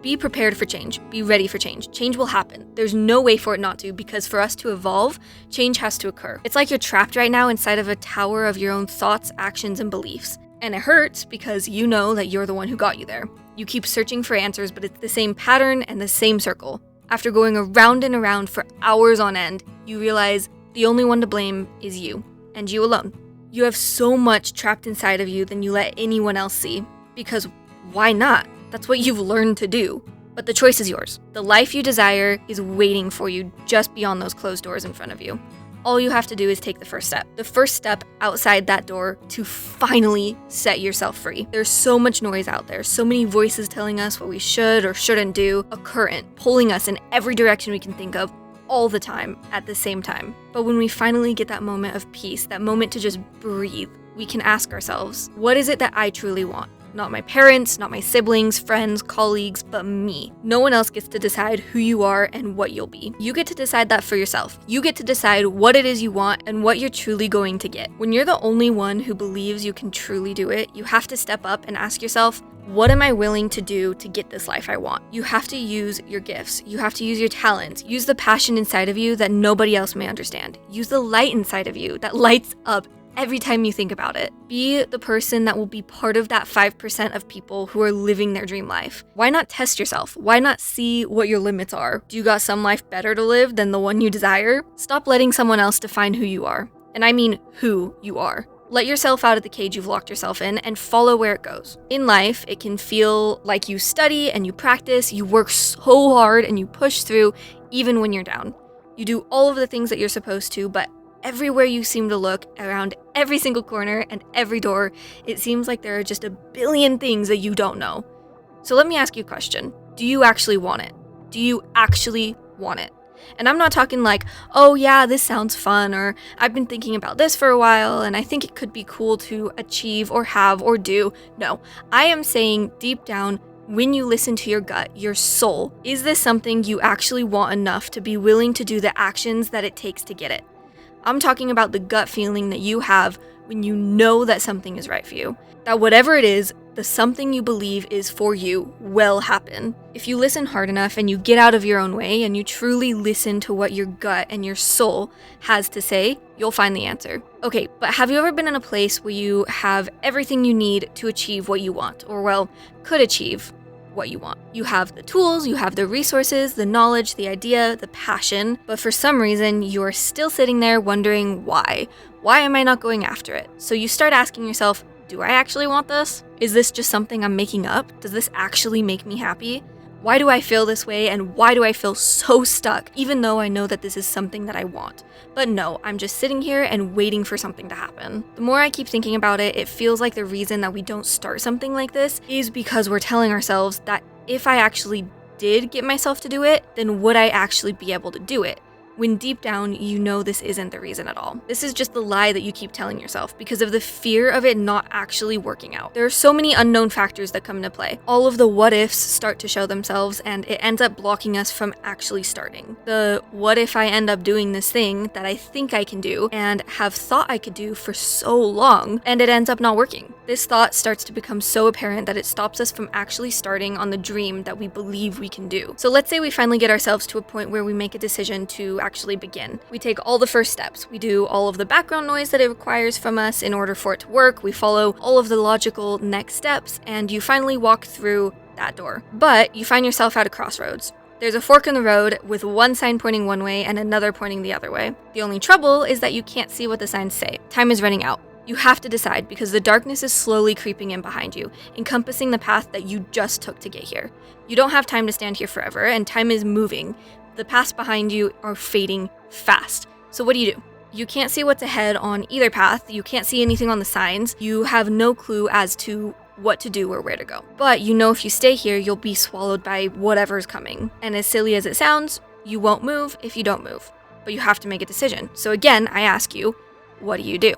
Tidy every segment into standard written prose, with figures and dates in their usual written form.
Be prepared for change. Be ready for change. Change will happen. There's no way for it not to, because for us to evolve, change has to occur. It's like you're trapped right now inside of a tower of your own thoughts, actions, and beliefs. And it hurts because you know that you're the one who got you there. You keep searching for answers, but it's the same pattern and the same circle. After going around and around for hours on end, you realize the only one to blame is you, and you alone. You have so much trapped inside of you than you let anyone else see. Because why not? That's what you've learned to do. But the choice is yours. The life you desire is waiting for you just beyond those closed doors in front of you. All you have to do is take the first step. The first step outside that door to finally set yourself free. There's so much noise out there, so many voices telling us what we should or shouldn't do, a current pulling us in every direction we can think of all the time at the same time. But when we finally get that moment of peace, that moment to just breathe, we can ask ourselves, what is it that I truly want? Not my parents, not my siblings, friends, colleagues, but me. No one else gets to decide who you are and what you'll be. You get to decide that for yourself. You get to decide what it is you want and what you're truly going to get. When you're the only one who believes you can truly do it, you have to step up and ask yourself, what am I willing to do to get this life I want? You have to use your gifts. You have to use your talents. Use the passion inside of you that nobody else may understand. Use the light inside of you that lights up every time you think about it. Be the person that will be part of that 5% of people who are living their dream life. Why not test yourself? Why not see what your limits are? Do you got some life better to live than the one you desire? Stop letting someone else define who you are. And I mean who you are. Let yourself out of the cage you've locked yourself in and follow where it goes. In life, it can feel like you study and you practice, you work so hard and you push through even when you're down. You do all of the things that you're supposed to, but everywhere you seem to look, around every single corner and every door, it seems like there are just a billion things that you don't know. So let me ask you a question. Do you actually want it? Do you actually want it? And I'm not talking like, oh yeah, this sounds fun, or I've been thinking about this for a while and I think it could be cool to achieve or have or do. No, I am saying deep down, when you listen to your gut, your soul, is this something you actually want enough to be willing to do the actions that it takes to get it? I'm talking about the gut feeling that you have when you know that something is right for you. That whatever it is, the something you believe is for you will happen. If you listen hard enough and you get out of your own way and you truly listen to what your gut and your soul has to say, you'll find the answer. Okay, but have you ever been in a place where you have everything you need to achieve what you want, or well, could achieve what you want? You have the tools, you have the resources, the knowledge, the idea, the passion, but for some reason you're still sitting there wondering why. Why am I not going after it? So you start asking yourself, do I actually want this? Is this just something I'm making up? Does this actually make me happy? Why do I feel this way, and why do I feel so stuck, even though I know that this is something that I want? But no, I'm just sitting here and waiting for something to happen. The more I keep thinking about it, it feels like the reason that we don't start something like this is because we're telling ourselves that if I actually did get myself to do it, then would I actually be able to do it? When deep down, you know this isn't the reason at all. This is just the lie that you keep telling yourself because of the fear of it not actually working out. There are so many unknown factors that come into play. All of the what ifs start to show themselves and it ends up blocking us from actually starting. The what if I end up doing this thing that I think I can do and have thought I could do for so long and it ends up not working. This thought starts to become so apparent that it stops us from actually starting on the dream that we believe we can do. So let's say we finally get ourselves to a point where we make a decision to actually begin. We take all the first steps. We do all of the background noise that it requires from us in order for it to work. We follow all of the logical next steps, and you finally walk through that door. But you find yourself at a crossroads. There's a fork in the road with one sign pointing one way and another pointing the other way. The only trouble is that you can't see what the signs say. Time is running out. You have to decide because the darkness is slowly creeping in behind you, encompassing the path that you just took to get here. You don't have time to stand here forever, and time is moving. The paths behind you are fading fast. So what do? You can't see what's ahead on either path. You can't see anything on the signs. You have no clue as to what to do or where to go. But you know if you stay here, you'll be swallowed by whatever's coming. And as silly as it sounds, you won't move if you don't move. But you have to make a decision. So again, I ask you, what do?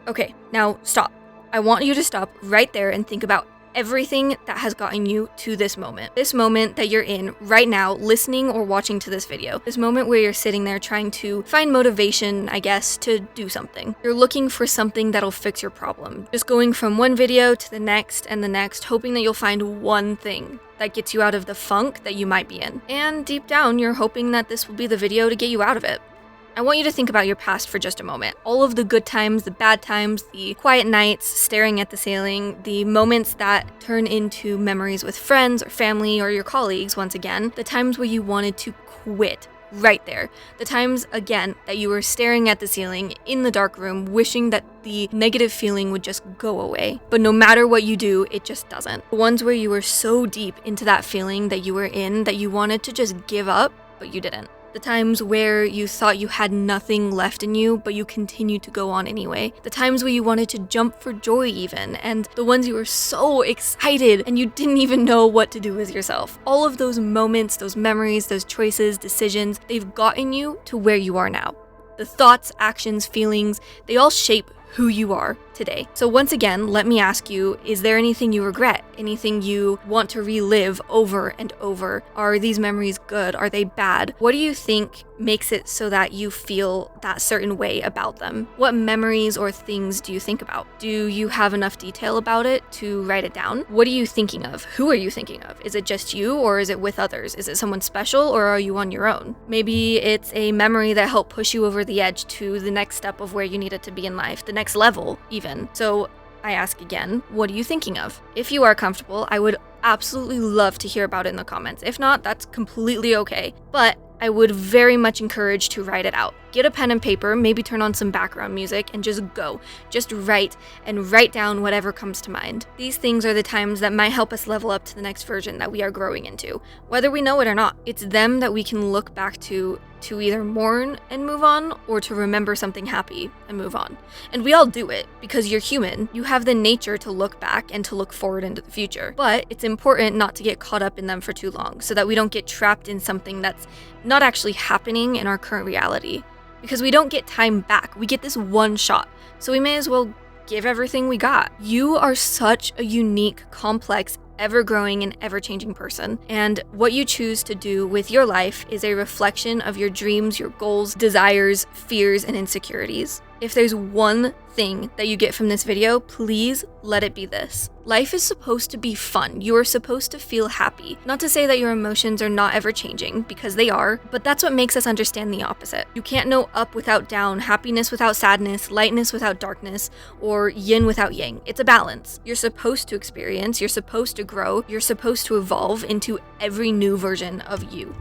Okay, now stop. I want you to stop right there and think about everything that has gotten you to this moment that you're in right now, listening or watching to this video, this moment where you're sitting there trying to find motivation, I guess, to do something. You're looking for something that'll fix your problem, just going from one video to the next and the next, hoping that you'll find one thing that gets you out of the funk that you might be in. And deep down, you're hoping that this will be the video to get you out of it. I want you to think about your past for just a moment. All of the good times, the bad times, the quiet nights, staring at the ceiling, the moments that turn into memories with friends or family or your colleagues once again, the times where you wanted to quit right there. The times, again, that you were staring at the ceiling in the dark room, wishing that the negative feeling would just go away. But no matter what you do, it just doesn't. The ones where you were so deep into that feeling that you were in that you wanted to just give up, but you didn't. The times where you thought you had nothing left in you, but you continued to go on anyway. The times where you wanted to jump for joy even, and the ones you were so excited and you didn't even know what to do with yourself. All of those moments, those memories, those choices, decisions, they've gotten you to where you are now. The thoughts, actions, feelings, they all shape who you are today. So once again, let me ask you, is there anything you regret? Anything you want to relive over and over? Are these memories good? Are they bad? What do you think makes it so that you feel that certain way about them? What memories or things do you think about? Do you have enough detail about it to write it down? What are you thinking of? Who are you thinking of? Is it just you or is it with others? Is it someone special or are you on your own? Maybe it's a memory that helped push you over the edge to the next step of where you needed to be in life, the next level even. So I ask again, what are you thinking of? If you are comfortable, I would absolutely love to hear about it in the comments. If not, that's completely okay. But I would very much encourage to write it out. Get a pen and paper, maybe turn on some background music, and just go. Just write and write down whatever comes to mind. These things are the times that might help us level up to the next version that we are growing into, whether we know it or not. It's them that we can look back to either mourn and move on, or to remember something happy and move on. And we all do it, because you're human. You have the nature to look back and to look forward into the future. But it's important not to get caught up in them for too long, so that we don't get trapped in something that's not actually happening in our current reality. Because we don't get time back. We get this one shot. So we may as well give everything we got. You are such a unique, complex, ever-growing and ever-changing person. And what you choose to do with your life is a reflection of your dreams, your goals, desires, fears, and insecurities. If there's one thing that you get from this video, please let it be this. Life is supposed to be fun. You are supposed to feel happy. Not to say that your emotions are not ever changing, because they are, but that's what makes us understand the opposite. You can't know up without down, happiness without sadness, lightness without darkness, or yin without yang. It's a balance. You're supposed to experience, you're supposed to grow, you're supposed to evolve into every new version of you.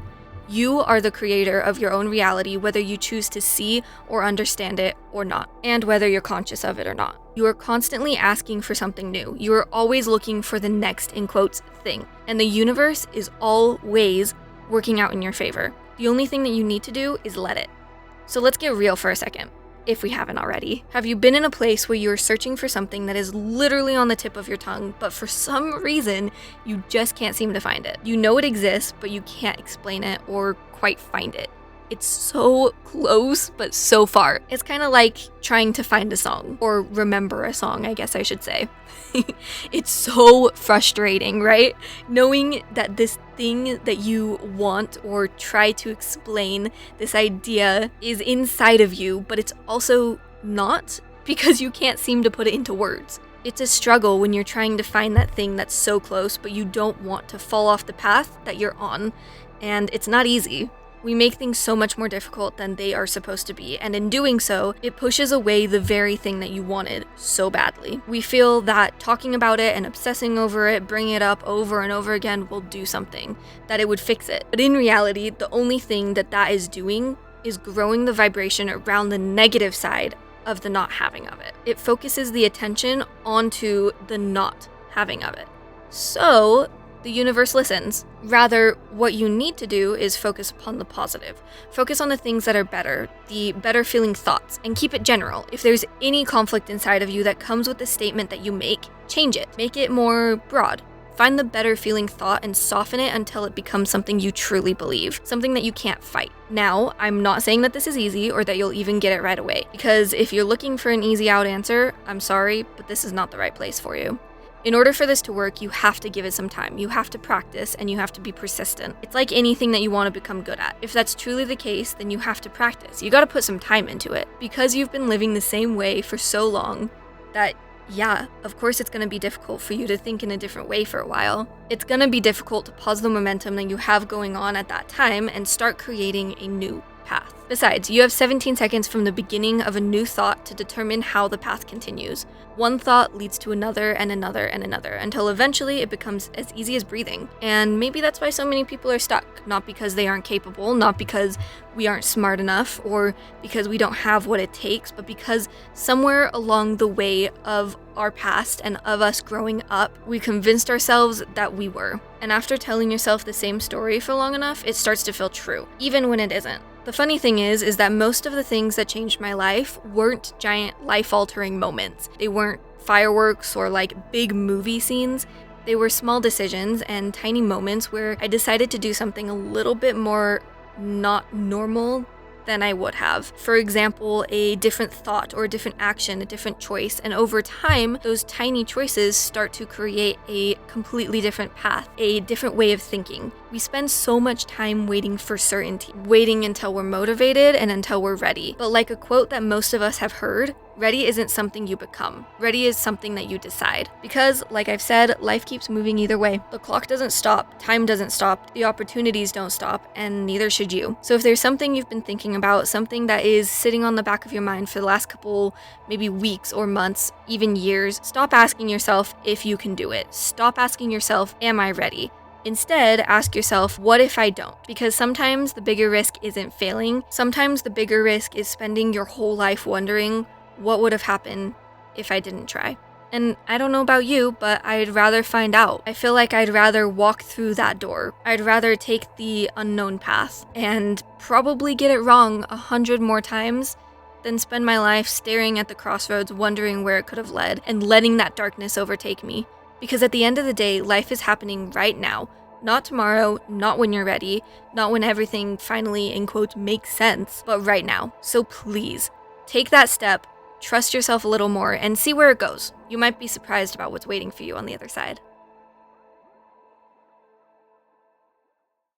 You are the creator of your own reality, whether you choose to see or understand it or not, and whether you're conscious of it or not. You are constantly asking for something new. You are always looking for the next, in quotes, thing. And the universe is always working out in your favor. The only thing that you need to do is let it. So let's get real for a second, if we haven't already. Have you been in a place where you're searching for something that is literally on the tip of your tongue, but for some reason, you just can't seem to find it? You know it exists, but you can't explain it or quite find it. It's so close, but so far. It's kind of like trying to find a song, or remember a song, I guess I should say. It's so frustrating, right? Knowing that this thing that you want or try to explain, this idea, is inside of you, but it's also not, because you can't seem to put it into words. It's a struggle when you're trying to find that thing that's so close, but you don't want to fall off the path that you're on, and it's not easy. We make things so much more difficult than they are supposed to be, and in doing so, it pushes away the very thing that you wanted so badly. We feel that talking about it and obsessing over it, bringing it up over and over again will do something, that it would fix it. But in reality, the only thing that is doing is growing the vibration around the negative side of the not having of it. It focuses the attention onto the not having of it. So the universe listens. Rather, what you need to do is focus upon the positive. Focus on the things that are better, the better feeling thoughts, and keep it general. If there's any conflict inside of you that comes with the statement that you make, change it. Make it more broad. Find the better feeling thought and soften it until it becomes something you truly believe, something that you can't fight. Now, I'm not saying that this is easy or that you'll even get it right away, because if you're looking for an easy out answer, I'm sorry, but this is not the right place for you. In order for this to work, you have to give it some time. You have to practice and you have to be persistent. It's like anything that you want to become good at. If that's truly the case, then you have to practice. You got to put some time into it. Because you've been living the same way for so long that, yeah, of course it's going to be difficult for you to think in a different way for a while. It's going to be difficult to pause the momentum that you have going on at that time and start creating a new path. Besides, you have 17 seconds from the beginning of a new thought to determine how the path continues. One thought leads to another and another and another, until eventually it becomes as easy as breathing. And maybe that's why so many people are stuck. Not because they aren't capable, not because we aren't smart enough, or because we don't have what it takes, but because somewhere along the way of our past and of us growing up, we convinced ourselves that we were. And after telling yourself the same story for long enough, it starts to feel true, even when it isn't. The funny thing is that most of the things that changed my life weren't giant life-altering moments. They weren't fireworks or like big movie scenes. They were small decisions and tiny moments where I decided to do something a little bit more not normal than I would have. For example, a different thought or a different action, a different choice. And over time, those tiny choices start to create a completely different path, a different way of thinking. We spend so much time waiting for certainty, waiting until we're motivated and until we're ready. But like a quote that most of us have heard, ready isn't something you become. Ready is something that you decide. Because, like I've said, life keeps moving either way. The clock doesn't stop, time doesn't stop, the opportunities don't stop, and neither should you. So if there's something you've been thinking about, something that is sitting on the back of your mind for the last couple, maybe weeks or months, even years, stop asking yourself if you can do it. Stop asking yourself, am I ready? Instead, ask yourself, what if I don't? Because sometimes the bigger risk isn't failing. Sometimes the bigger risk is spending your whole life wondering, what would have happened if I didn't try? And I don't know about you, but I'd rather find out. I feel like I'd rather walk through that door. I'd rather take the unknown path and probably get it wrong 100 more times than spend my life staring at the crossroads, wondering where it could have led and letting that darkness overtake me. Because at the end of the day, life is happening right now. Not tomorrow, not when you're ready, not when everything finally, in quotes, makes sense, but right now. So please, take that step, trust yourself a little more, and see where it goes. You might be surprised about what's waiting for you on the other side.